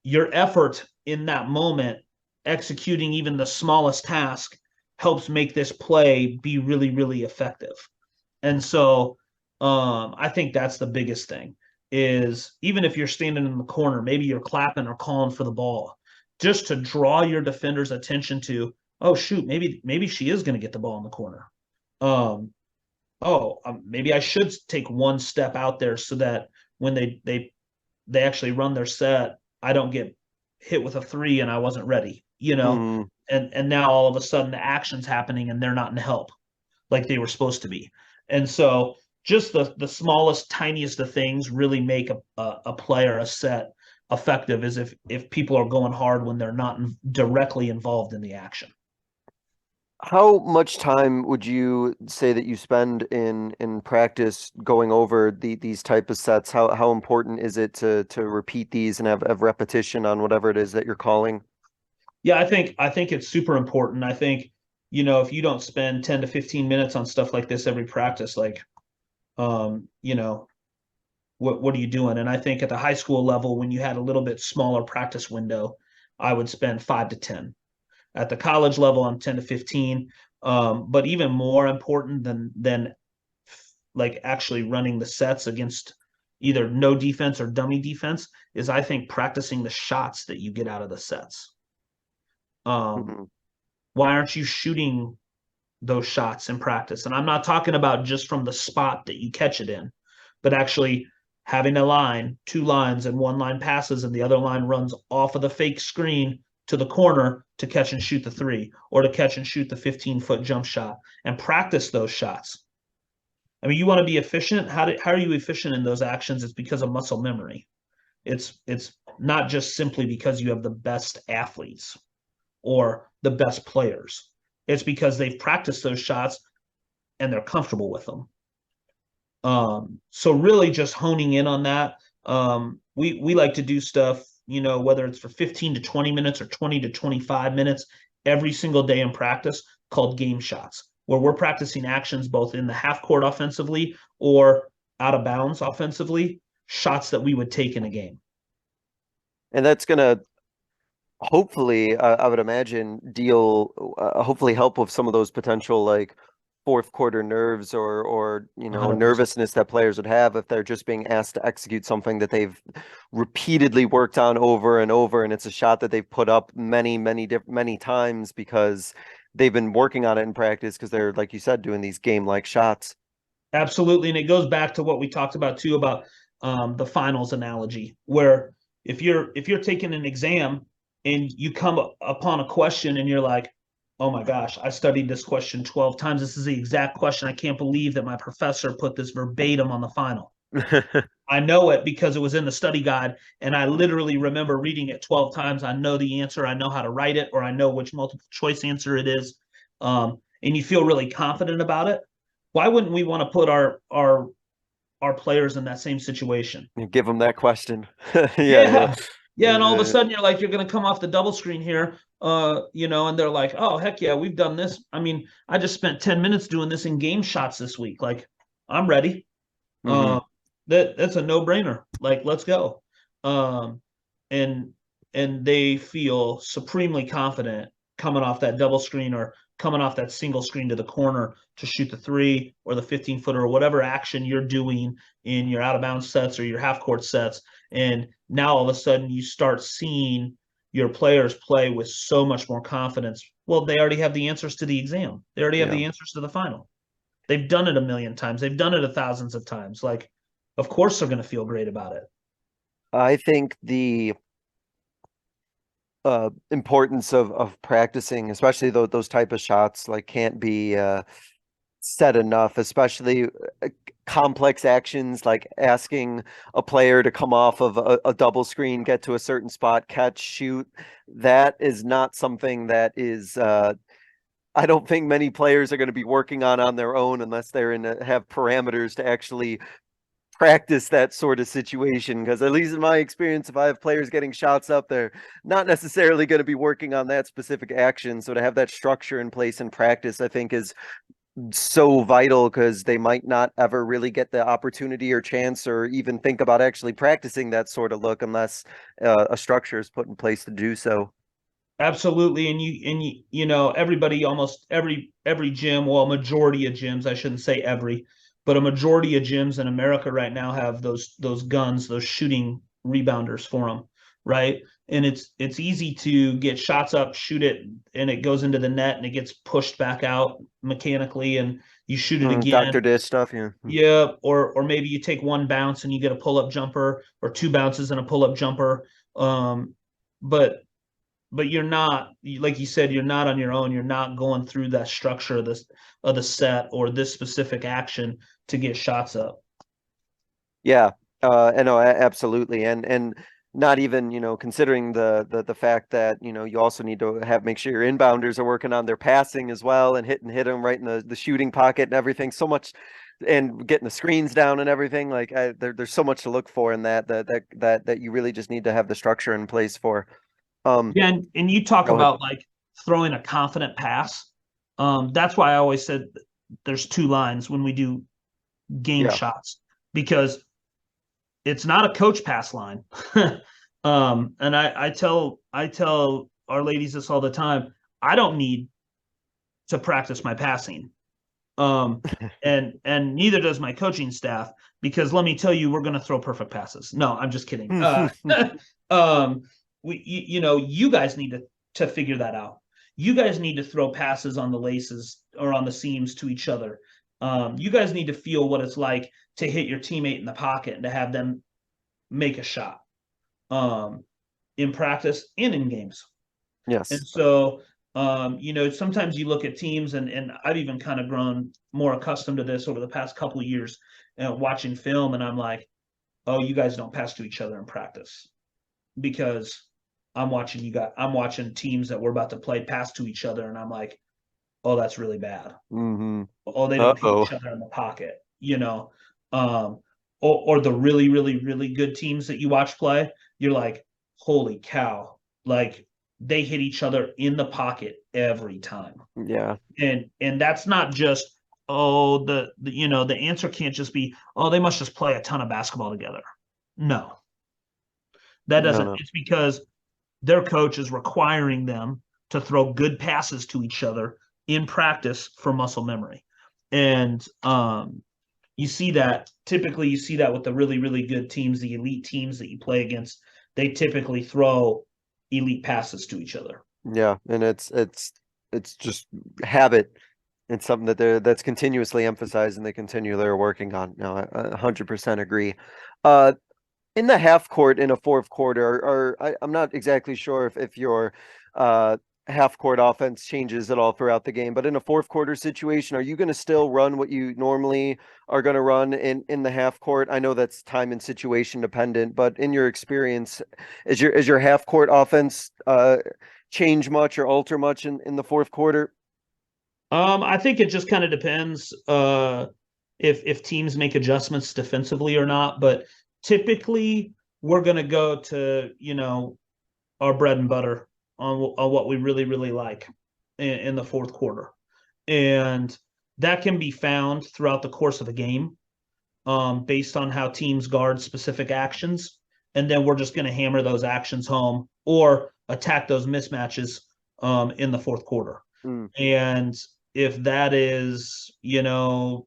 your effort in that moment, executing even the smallest task, helps make this play be really, really effective. And so I think that's the biggest thing, is even if you're standing in the corner, maybe you're clapping or calling for the ball, just to draw your defender's attention to, oh shoot, maybe she is going to get the ball in the corner. Maybe I should take one step out there so that when they actually run their set, I don't get hit with a three and I wasn't ready, Mm, and now all of a sudden the action's happening and they're not in help like they were supposed to be. And so just the smallest, tiniest of things really make a player, a set, effective, as if people are going hard when they're not directly involved in the action. how much time would you say that you spend in practice going over these type of sets? How important is it to repeat these and have repetition on whatever it is that you're calling? Yeah, I think it's super important. I think, if you don't spend 10 to 15 minutes on stuff like this every practice, like, um, you know, what are you doing? And I think at the high school level, when you had a little bit smaller practice window, I would spend 5 to 10. At the college level, I'm 10 to 15. But even more important than like actually running the sets against either no defense or dummy defense is, I think, practicing the shots that you get out of the sets. Um, Mhm. why aren't you shooting those shots in practice. And I'm not talking about just from the spot that you catch it in, but actually having a line, 2 lines, and 1 line passes and the other line runs off of the fake screen to the corner to catch and shoot the 3, or to catch and shoot the 15-foot jump shot, and practice those shots. I mean, you want to be efficient. How are you efficient in those actions? It's because of muscle memory. It's not just simply because you have the best athletes or the best players. It's because they've practiced those shots and they're comfortable with them. So really just honing in on that. We like to do stuff, whether it's for 15 to 20 minutes or 20 to 25 minutes every single day in practice, called game shots, where we're practicing actions both in the half court offensively or out of bounds offensively, shots that we would take in a game. And that's going to hopefully, I would imagine, hopefully help with some of those potential like fourth quarter nerves or 100%. nervousness that players would have if they're just being asked to execute something that they've repeatedly worked on over and over, and it's a shot that they've put up many times because they've been working on it in practice, because they're, like you said, doing these game-like shots. Absolutely. And it goes back to what we talked about too, about the finals analogy, where if you're taking an exam and you come upon a question and you're like, oh my gosh, I studied this question 12 times. This is the exact question. I can't believe that my professor put this verbatim on the final. I know it because it was in the study guide, and I literally remember reading it 12 times. I know the answer. I know how to write it, or I know which multiple choice answer it is. And you feel really confident about it. Why wouldn't we want to put our players in that same situation? Give them that question. Yeah. And all of a sudden you're like, you're going to come off the double screen here, and they're like, oh, heck yeah, we've done this. I mean, I just spent 10 minutes doing this in game shots this week. Like, I'm ready. That's a no-brainer. Like, let's go. And they feel supremely confident coming off that double screen or coming off that single screen to the corner to shoot the 3 or the 15-footer or whatever action you're doing in your out-of-bounds sets or your half-court sets. And now all of a sudden you start seeing your players play with so much more confidence. Well, they already have the answers to the exam. They already have the answers to the final. They've done it a million times. They've done it thousands of times. Like, of course they're going to feel great about it. I think the importance of practicing, especially those type of shots, like can't be said enough, especially complex actions like asking a player to come off of a double screen, get to a certain spot, catch, shoot. That is not something that is I don't think many players are going to be working on their own unless they're have parameters to actually practice that sort of situation, because at least in my experience, if I have players getting shots up, they're not necessarily going to be working on that specific action. So to have that structure in place in practice, I think, is so vital, because they might not ever really get the opportunity or chance or even think about actually practicing that sort of look unless a structure is put in place to do so. Absolutely. And everybody, almost every gym, well, majority of gyms, I shouldn't say every, but a majority of gyms in America right now have those guns, those shooting rebounders for them, right? And it's easy to get shots up, shoot it, and it goes into the net and it gets pushed back out mechanically, and you shoot it again. Dr. Dish stuff, yeah. Yeah, or maybe you take one bounce and you get a pull-up jumper, or 2 bounces and a pull-up jumper. But you're not, like you said, you're not on your own. You're not going through that structure of the set or this specific action to get shots up. Yeah, I know, absolutely. And not even, considering the fact that, you also need to make sure your inbounders are working on their passing as well and hit them right in the shooting pocket and everything. So much, and getting the screens down and everything. Like there's so much to look for in that you really just need to have the structure in place for. Yeah, and you talk about like throwing a confident pass. That's why I always said there's 2 lines when we do game shots, because it's not a coach pass line. And I tell our ladies this all the time. I don't need to practice my passing. And neither does my coaching staff, because let me tell you, we're going to throw perfect passes. No, I'm just kidding. You guys need to figure that out. you guys need to throw passes on the laces or on the seams to each other. You guys need to feel what it's like to hit your teammate in the pocket and to have them make a shot in practice and in games. And Yes. so, sometimes you look at teams, and I've even kind of grown more accustomed to this over the past couple of years, watching film, and I'm like, oh, you guys don't pass to each other in practice because I'm watching teams that we're about to play pass to each other, and I'm like, oh, that's really bad. Mm-hmm. Oh, they don't hit Uh-oh. each other in the pocket, or the really, really, really good teams that you watch play, you're like, holy cow, like they hit each other in the pocket every time. Yeah. And that's not just, oh, the answer can't just be, oh, they must just play a ton of basketball together. No, that No, doesn't. no. It's because their coach is requiring them to throw good passes to each other in practice for muscle memory. And you see that with the really, really good teams, the elite teams that you play against. They typically throw elite passes to each other. Yeah, and it's just habit. It's something that's continuously emphasized and they continually are working on. No, I 100% agree. Uh, in the half court in a fourth quarter, I'm not exactly sure if your uh half court offense changes at all throughout the game, but in a fourth quarter situation, are you going to still run what you normally are going to run in the half court? I know that's time and situation dependent, but in your experience, is your half court offense change much or alter much in the fourth quarter? I think it just kind of depends if teams make adjustments defensively or not. But typically, we're going to go to our bread and butter on what we really, really like in the fourth quarter, and that can be found throughout the course of a game, based on how teams guard specific actions, and then we're just going to hammer those actions home or attack those mismatches in the fourth quarter. Mm, And if that is,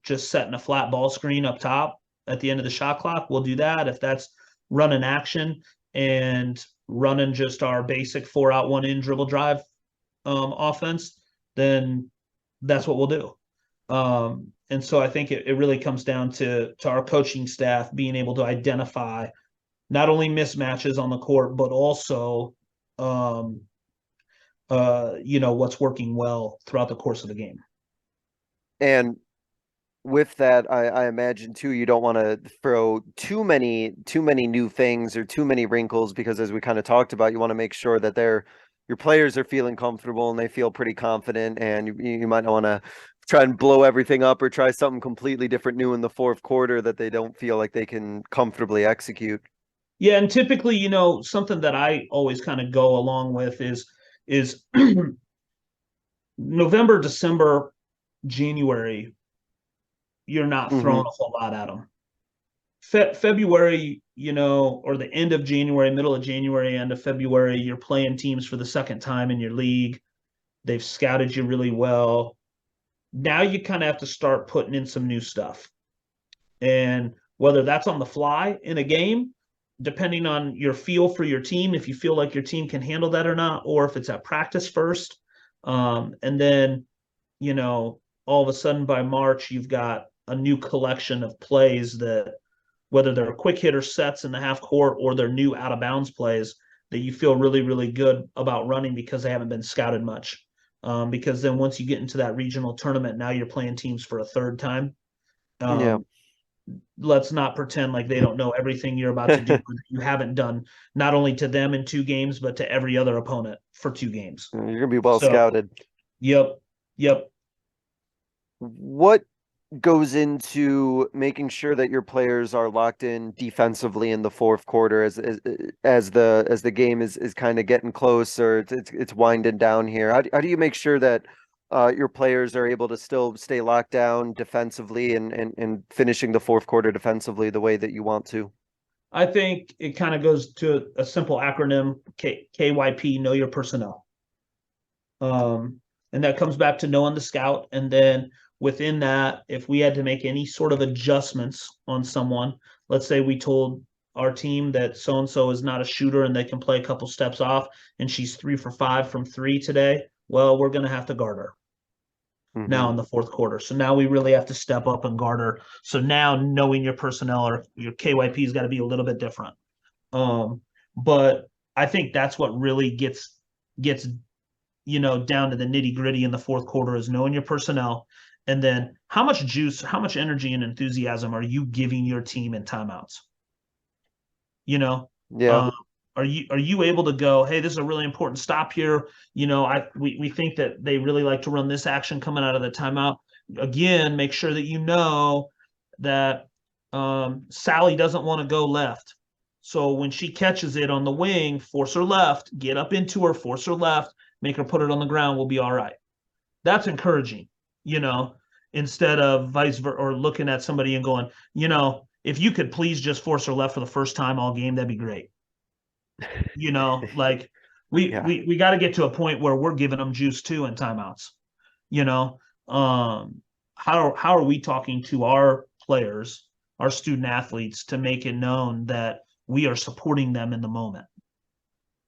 just setting a flat ball screen up top at the end of the shot clock, we'll do that. If that's running action and running just our basic 4 out 1 in dribble drive offense, then that's what we'll do. And so I think it really comes down to our coaching staff being able to identify not only mismatches on the court, but also what's working well throughout the course of the game. and with that, I imagine too, you don't want to throw too many new things or too many wrinkles because as we kind of talked about, you want to make sure that your players are feeling comfortable and they feel pretty confident, and you might not want to try and blow everything up or try something completely different new in the fourth quarter that they don't feel like they can comfortably execute. Yeah, and typically, something that I always kind of go along with is November, December, January, you're not throwing a whole lot at them. February, or the end of January, middle of January, end of February, you're playing teams for the second time in your league. They've scouted you really well. Now you kind of have to start putting in some new stuff. And whether that's on the fly in a game, depending on your feel for your team, if you feel like your team can handle that or not, or if it's at practice first. And then, all of a sudden by March, you've got a new collection of plays that, whether they're quick hitter sets in the half court or they're new out of bounds plays that you feel really, really good about running because they haven't been scouted much. Because then once you get into that regional tournament, now you're playing teams for a third time. Yeah. Let's not pretend like they don't know everything you're about to do that you haven't done, not only to them in 2 games, but to every other opponent for 2 games. You're gonna be well So, scouted. yep. What goes into making sure that your players are locked in defensively in the fourth quarter as the game is kind of getting close or it's winding down here? How do you make sure that your players are able to still stay locked down defensively and finishing the fourth quarter defensively the way that you want to? I think it kind of goes to a simple acronym, KYP, know your personnel. And that comes back to knowing the scout. And then within that, if we had to make any sort of adjustments on someone, let's say we told our team that so-and-so is not a shooter and they can play a couple steps off and she's 3 for 5 from 3 today, Well, we're going to have to guard her now in the fourth quarter. So now we really have to step up and guard her. So now knowing your personnel or your KYP's got to be a little bit different. But I think that's what really gets down to the nitty gritty in the fourth quarter is knowing your personnel. And then how much juice, how much energy and enthusiasm are you giving your team in timeouts? Yeah. Are you able to go, hey, this is a really important stop here. We think that they really like to run this action coming out of the timeout. Again, make sure that you know that Sally doesn't want to go left. So when she catches it on the wing, force her left, get up into her, force her left, make her put it on the ground, we'll be all right. That's encouraging, instead of vice versa, or looking at somebody and going, if you could please just force her left for the first time all game, that'd be great. Like we got to get to a point where we're giving them juice too in timeouts. How are we talking to our players, our student athletes, to make it known that we are supporting them in the moment?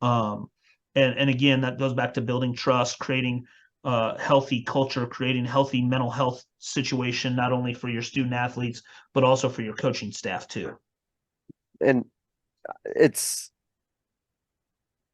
And again, that goes back to building trust, creating healthy culture, creating healthy mental health situation, not only for your student athletes, but also for your coaching staff too. And it's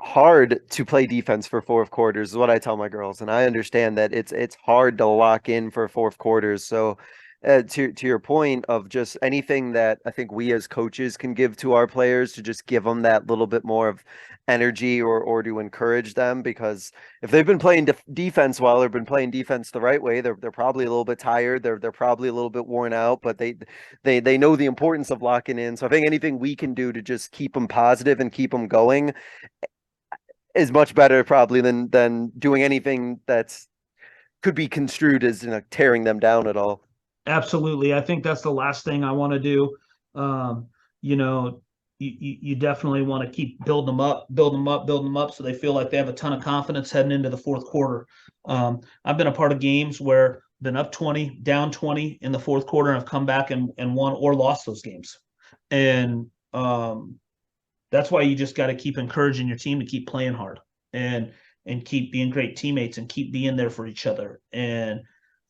hard to play defense for fourth quarters is what I tell my girls. And I understand that it's hard to lock in for fourth quarters. So to your point of just anything that I think we as coaches can give to our players to just give them that little bit more of energy or to encourage them, because if they've been playing defense well, they've been playing defense the right way, they're probably a little bit tired, they're probably a little bit worn out, but they know the importance of locking in. So I think anything we can do to just keep them positive and keep them going is much better probably than doing anything that's could be construed as tearing them down at all. Absolutely. I think that's the last thing I want to do. You definitely want to keep building them up so they feel like they have a ton of confidence heading into the fourth quarter. I've been a part of games where been up 20, down 20 in the fourth quarter, and have come back and won or lost those games. And that's why you just got to keep encouraging your team to keep playing hard and keep being great teammates and keep being there for each other and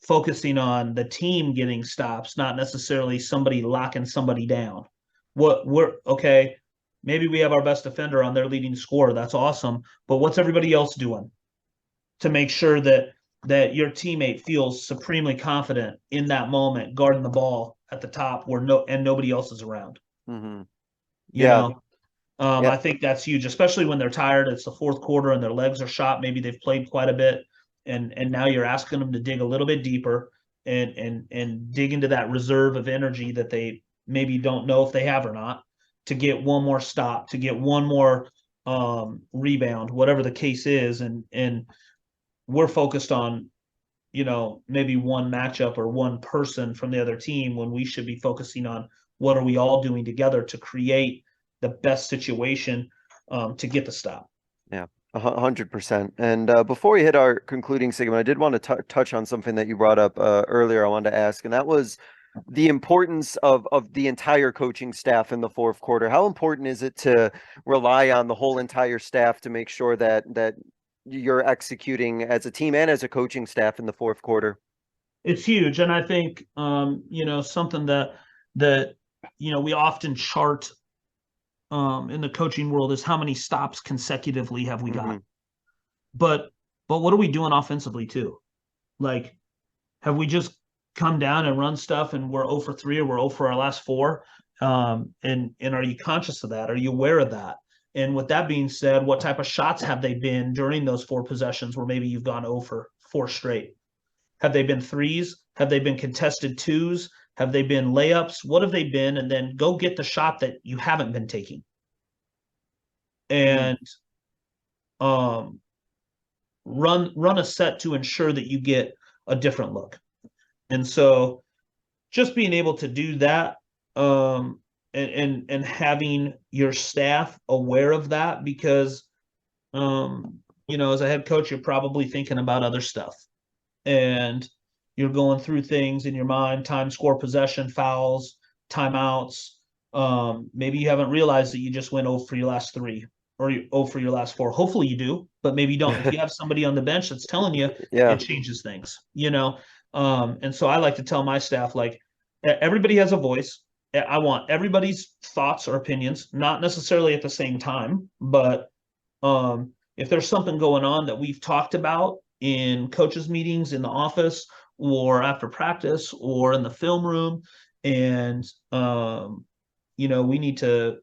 focusing on the team getting stops, not necessarily somebody locking somebody down. Okay, maybe we have our best defender on their leading scorer. That's awesome. But what's everybody else doing to make sure that your teammate feels supremely confident in that moment, guarding the ball at the top where nobody else is around? Mm-hmm. I think that's huge, especially when they're tired. It's the fourth quarter and their legs are shot. Maybe they've played quite a bit. And now you're asking them to dig a little bit deeper and dig into that reserve of energy that they maybe don't know if they have or not, to get one more stop, to get one more rebound, whatever the case is. And we're focused on, maybe one matchup or one person from the other team when we should be focusing on what are we all doing together to create the best situation to get the stop. Yeah. 100%. And before we hit our concluding segment, I did want to touch on something that you brought up earlier. I wanted to ask, and that was the importance of the entire coaching staff in the fourth quarter. How important is it to rely on the whole entire staff to make sure that you're executing as a team and as a coaching staff in the fourth quarter? It's huge, and I think something that we often chart in the coaching world is how many stops consecutively have we got. But what are we doing offensively too? Like, have we just come down and run stuff and we're 0 for 3 or we're 0 for our last 4? And are you conscious of that? Are you aware of that? And with that being said, what type of shots have they been during those 4 possessions where maybe you've gone 0 for 4 straight? Have they been threes? Have they been contested twos? Have they been layups? What have they been? And then go get the shot that you haven't been taking. And run a set to ensure that you get a different look. And so just being able to do that and having your staff aware of that, because as a head coach, you're probably thinking about other stuff and you're going through things in your mind: time, score, possession, fouls, timeouts. Maybe you haven't realized that you just went over for your last 3. or you 0 for your last 4. Hopefully you do, but maybe you don't. If you have somebody on the bench that's telling you, Yeah. it changes things, and so I like to tell my staff, like, everybody has a voice. I want everybody's thoughts or opinions, not necessarily at the same time, but if there's something going on that we've talked about in coaches meetings in the office or after practice or in the film room, and we need to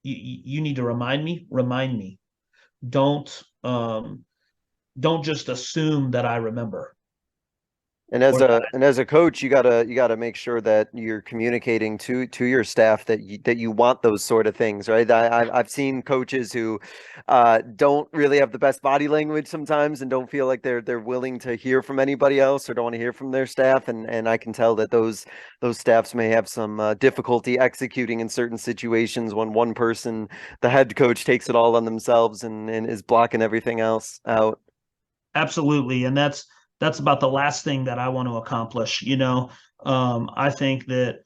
you need to remind me. Don't don't just assume that I remember. And as a coach, you gotta make sure that you're communicating to your staff that you want those sort of things, right? I've seen coaches who don't really have the best body language sometimes and don't feel like they're willing to hear from anybody else or don't want to hear from their staff, and I can tell that those staffs may have some difficulty executing in certain situations when one person, the head coach, takes it all on themselves and is blocking everything else out. Absolutely, and that's about the last thing that I want to accomplish. I think that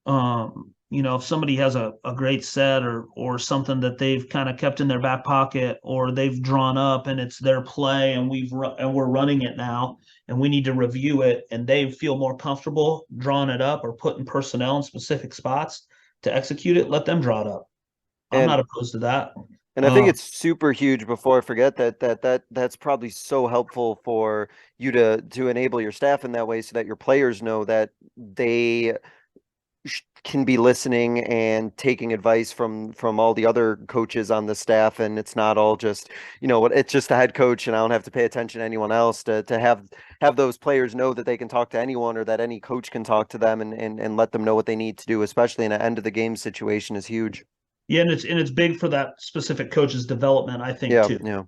if somebody has a great set or something that they've kind of kept in their back pocket or they've drawn up and it's their play and we're running it now and we need to review it and they feel more comfortable drawing it up or putting personnel in specific spots to execute it, let them draw it up. I'm And not opposed to that. And I think it's super huge before I forget that's probably so helpful for you to enable your staff in that way so that your players know that they can be listening and taking advice from all the other coaches on the staff, and it's not all just, it's just the head coach and I don't have to pay attention to anyone else. To have those players know that they can talk to anyone or that any coach can talk to them and let them know what they need to do, especially in an end of the game situation, is huge. Yeah, and it's big for that specific coach's development, I think, Yeah, too. yeah.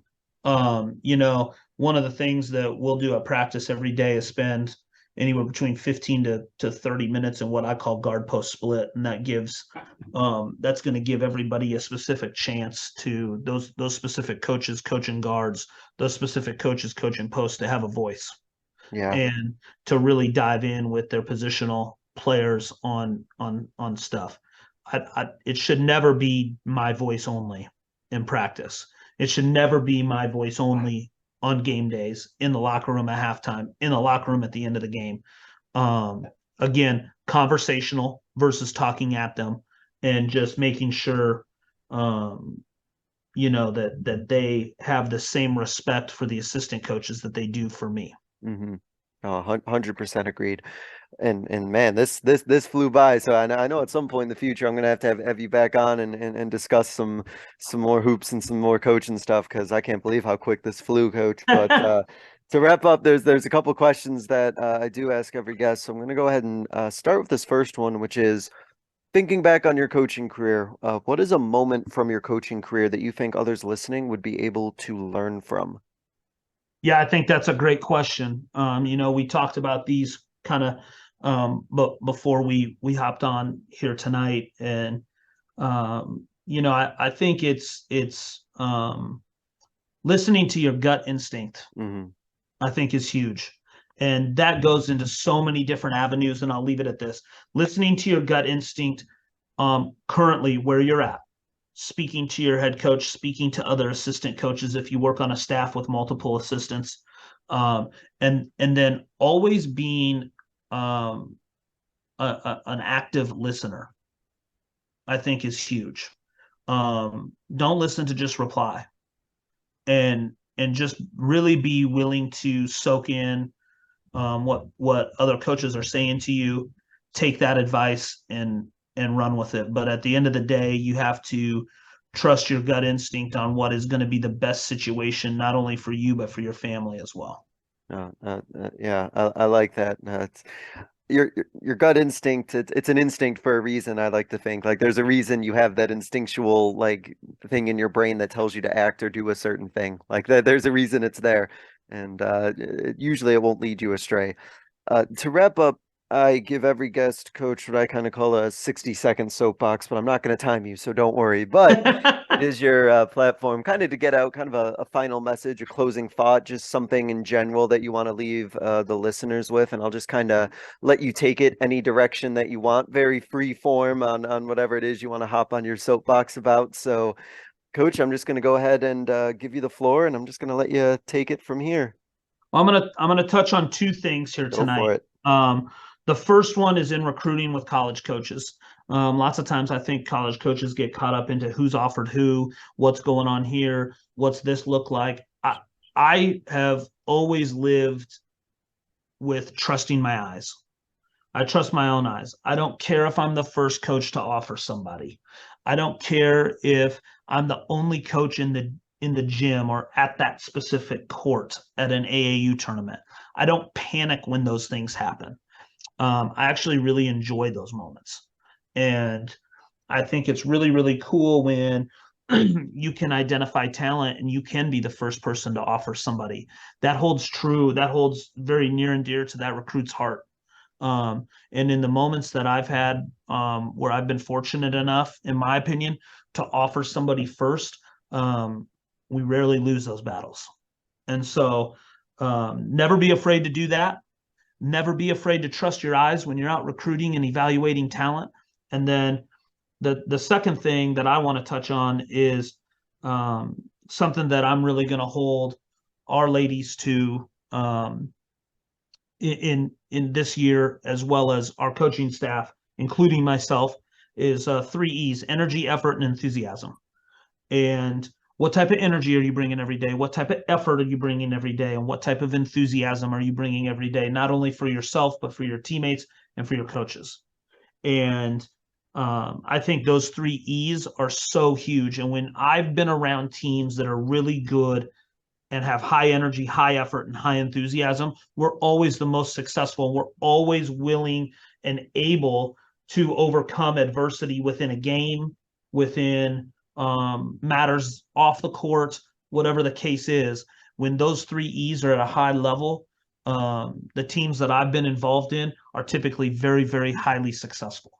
One of the things that we'll do at practice every day is spend anywhere between 15 to 30 minutes in what I call guard post split. And that's going to give everybody a specific chance to those specific coaches coaching guards, those specific coaches coaching posts to have a voice. Yeah. And to really dive in with their positional players on stuff. It should never be my voice only in practice. It should never be my voice only on game days, in the locker room at halftime, in the locker room at the end of the game. Again, conversational versus talking at them, and just making sure, that they have the same respect for the assistant coaches that they do for me. Mm-hmm. 100% agreed. And man, this flew by. So I know at some point in the future I'm gonna have you back on and discuss some more hoops and some more coaching stuff, because I can't believe how quick this flew, Coach. But to wrap up, there's a couple questions that I do ask every guest. So I'm gonna go ahead and start with this first one, which is, thinking back on your coaching career, what is a moment from your coaching career that you think others listening would be able to learn from? Yeah, I think that's a great question. We talked about these kind of but before we hopped on here tonight, and I think it's listening to your gut instinct. Mm-hmm. I think is huge, and that goes into so many different avenues. And I'll leave it at this: listening to your gut instinct, currently where you're at, speaking to your head coach, speaking to other assistant coaches if you work on a staff with multiple assistants, and then always being an active listener, I think is huge. Don't listen to just reply, and just really be willing to soak in what other coaches are saying to you, take that advice and run with it. But at the end of the day, you have to trust your gut instinct on what is going to be the best situation, not only for you, but for your family as well. Yeah, I like that. It's your gut instinct. It's an instinct for a reason. I like to think like there's a reason you have that instinctual like thing in your brain that tells you to act or do a certain thing. Like that, there's a reason it's there, and usually it won't lead you astray. To wrap up, I give every guest, Coach, what I kind of call a 60-second soapbox, but I'm not going to time you, so don't worry. But it is your platform, kind of to get out kind of a final message, a closing thought, just something in general that you want to leave the listeners with. And I'll just kind of let you take it any direction that you want, very free form on whatever it is you want to hop on your soapbox about. So Coach, I'm just going to go ahead and give you the floor, and I'm just going to let you take it from here. Well, I'm gonna touch on two things here tonight. Go for it. The first one is in recruiting with college coaches. Lots of times I think college coaches get caught up into who's offered who, what's going on here, what's this look like. I have always lived with trusting my eyes. I trust my own eyes. I don't care if I'm the first coach to offer somebody. I don't care if I'm the only coach in the gym or at that specific court at an AAU tournament. I don't panic when those things happen. I actually really enjoy those moments. And I think it's really, really cool when you can identify talent and you can be the first person to offer somebody. That holds true. That holds very near and dear to that recruit's heart. And in the moments that I've had where I've been fortunate enough, in my opinion, to offer somebody first, we rarely lose those battles. And so never be afraid to do that. Never be afraid to trust your eyes when you're out recruiting and evaluating talent. And then the second thing that I want to touch on is something that I'm really going to hold our ladies to in this year, as well as our coaching staff, including myself, is 3 E's: energy, effort, and enthusiasm. And what type of energy are you bringing every day? What type of effort are you bringing every day? And what type of enthusiasm are you bringing every day, not only for yourself, but for your teammates and for your coaches? And I think those 3 E's are so huge. And when I've been around teams that are really good and have high energy, high effort, and high enthusiasm, we're always the most successful. We're always willing and able to overcome adversity within a game, within matters off the court, whatever the case is. When those 3 E's are at a high level, the teams that I've been involved in are typically very, very highly successful.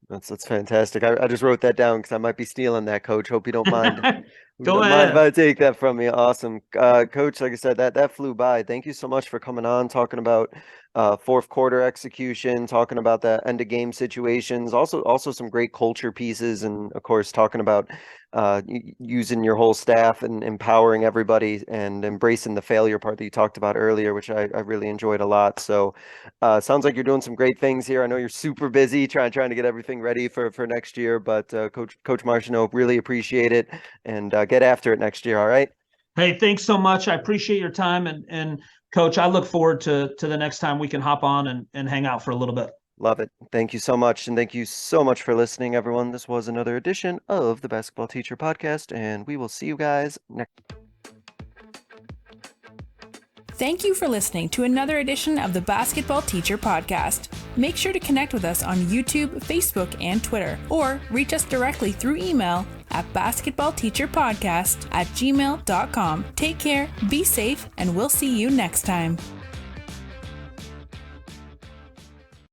That's fantastic. I just wrote that down because I might be stealing that, Coach. Hope you don't mind. Go Don't ahead. mind if I take that from you. Awesome. Coach, like I said, that flew by. Thank you so much for coming on, talking about fourth quarter execution, talking about the end of game situations, also some great culture pieces, and of course talking about using your whole staff and empowering everybody and embracing the failure part that you talked about earlier, which I really enjoyed a lot. So sounds like you're doing some great things here. I know you're super busy trying to get everything ready for next year, but Coach Marchino, really appreciate it, and get after it next year. All right. Hey, thanks so much. I appreciate your time, and Coach, I look forward to the next time we can hop on and hang out for a little bit. Love it. Thank you so much. And thank you so much for listening, everyone. This was another edition of the Basketball Teacher Podcast, and we will see you guys next. Thank you for listening to another edition of the Basketball Teacher Podcast. Make sure to connect with us on YouTube, Facebook, and Twitter, or reach us directly through email at basketballteacherpodcast@gmail.com. Take care, be safe, and we'll see you next time.